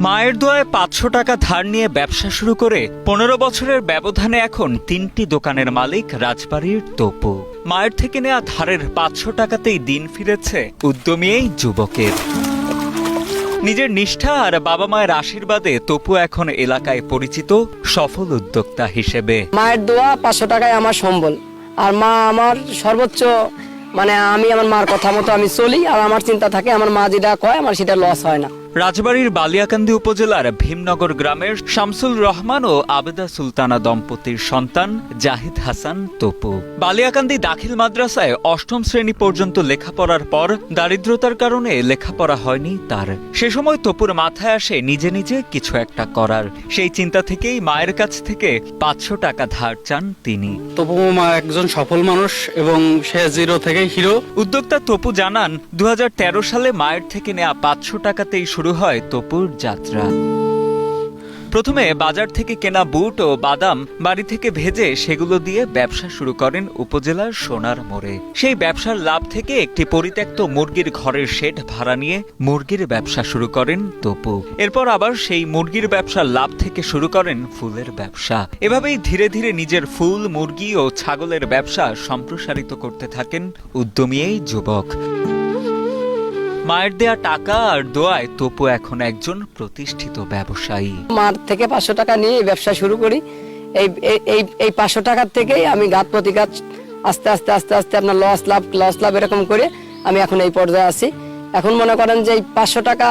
মায়ের দোয়ায় ৫০০ টাকা ধার নিয়ে ব্যবসা শুরু করে ১৫ বছরের ব্যবধানে এখন ৩টি দোকানের মালিক রাজবাড়ীর তপু। মায়ের থেকে নেওয়া ধারের ৫০০ টাকাতেই দিন ফিরেছে উদ্যমী এই যুবকের। নিজের নিষ্ঠা আর বাবা মায়ের আশীর্বাদে তপু এখন এলাকায় পরিচিত সফল উদ্যোক্তা হিসেবে। মায়ের দোয়া ৫০০ টাকায় আমার সম্বল, আর মা আমার সর্বোচ্চ, মানে আমি আমার মার কথা মতো আমি চলি, আর আমার চিন্তা থাকে আমার মা যেটা কয় আমার সেটা লস হয় না। রাজবাড়ীর বালিয়াকান্দি উপজেলার ভীমনগর গ্রামের শামসুল রহমান ও আবেদা সুলতানা দম্পতির সন্তান জাহিদ হাসান তপু। বালিয়াকান্দি দাখিল মাদ্রাসায় ৮ম শ্রেণী পর্যন্ত লেখাপড়ার পর দারিদ্রতার কারণে লেখাপড়া হয়নি তার। সে সময় তপুর মাথায় আসে নিজে নিজে কিছু একটা করার। সেই চিন্তা থেকেই মায়ের কাছ থেকে ৫০০ টাকা ধার চান তিনি। তপু মা একজন সফল মানুষ এবং সে জিরো থেকে হিরো। উদ্যোক্তা তপু জানান ২০১৩ সালে মায়ের থেকে নেওয়া ৫০০ টাকাতেই শুরু হয় তপুর যাত্রা। প্রথমে বাজার থেকে কেনা বুট ও বাদাম বাড়ি থেকে ভেজে সেগুলো দিয়ে ব্যবসা শুরু করেন উপজেলার সোনার মোড়ে। সেই ব্যবসার লাভ থেকে একটি পরিত্যক্ত মুরগির ঘরের শেড ভাড়া নিয়ে মুরগির ব্যবসা শুরু করেন তপু। এরপর আবার সেই মুরগির ব্যবসার লাভ থেকে শুরু করেন ফুলের ব্যবসা। এভাবেই ধীরে ধীরে নিজের ফুল, মুরগি ও ছাগলের ব্যবসা সম্প্রসারিত করতে থাকেন উদ্যমী এই যুবক। মায়ের দেয়া টাকা আর দোয়ায় তপু এখন একজন প্রতিষ্ঠিত ব্যবসায়ী। মার থেকে ৫০০ টাকা নিয়ে এই ব্যবসা শুরু করি। এই ৫০০ টাকার থেকেই আমি ঘাত প্রতিঘাত আস্তে আস্তে আস্তে আস্তে আপনার লস লাভ এরকম করে আমি এখন এই পর্যায়ে আছি। এখন মনে করেন যে এই ৫০০ টাকা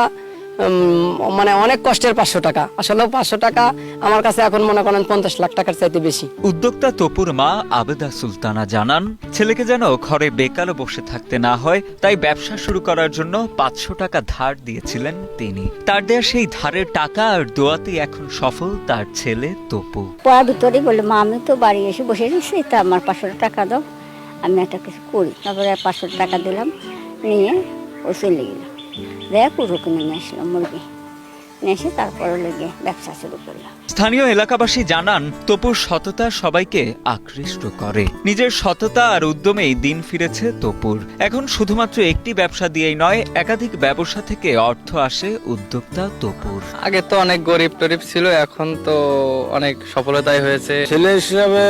মানে অনেক কষ্টের ৫০০ টাকা, আসলে ৫০০ টাকা আমার কাছে এখন মনে করেন ৫০ লাখ টাকার চাইতে বেশি। উদ্যোক্তা তপুর মা আবেদা সুলতানা জানান, ছেলেকে যেন ঘরে বেকার বসে থাকতে না হয় তাই ব্যবসা শুরু করার জন্য ৫০০ টাকা ধার দিয়েছিলেন তিনি। তার দেয়া সেই ধারের টাকা আর দোয়াতেই এখন সফল তার ছেলে তপু। পড়ার ভিতরেই বললো, মা আমি তো বাড়ি এসে বসে রয়েছি, তা আমার ৫০০ টাকা দাও, আমি একটা কিছু করি। তারপরে ৫০০ টাকা দিলাম, নিয়ে ও চলে গেল। দেখ পুরো কিনে নিয়ে আসলাম মুরগি, নিয়ে এসে তারপরে লেগে ব্যবসা শুরু করলাম। স্থানীয় এলাকাবাসী জানান, তপুর সততা সবাইকে আকৃষ্ট করে। নিজের সততা আর উদ্যমেই দিন ফিরেছে তপুর। এখন শুধুমাত্র একটি ব্যবসা দিয়েই নয়, একাধিক ব্যবসা থেকে অর্থ আসে উদ্যোক্তা তপুর। আগে তো অনেক গরিব টরিব ছিল, এখন তো অনেক সফলতাই হয়েছে। ছেলে হিসাবে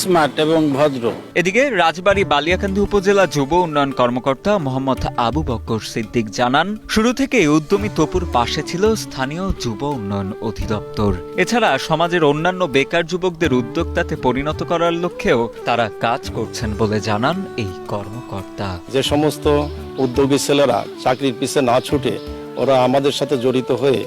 স্মার্ট এবং ভদ্র। এদিকে রাজবাড়ী বালিয়াকান্দি উপজেলা যুব উন্নয়ন কর্মকর্তা মোহাম্মদ আবু বকর সিদ্দিক জানান, শুরু থেকেই উদ্যমী তপুর পাশে ছিল স্থানীয় যুব উন্নয়ন অধিদপ্তর। এছাড়া সমাজের অন্যান্য বেকার যুবকদের উদ্যোক্তাতে পরিণত করার লক্ষ্যেও তারা কাজ করছেন বলে জানান এই কর্মকর্তা। যে সমস্ত উদ্যোগী ছেলেরা চাকরির পিছে না ছুটে ওরা আমাদের সাথে জড়িত হয়ে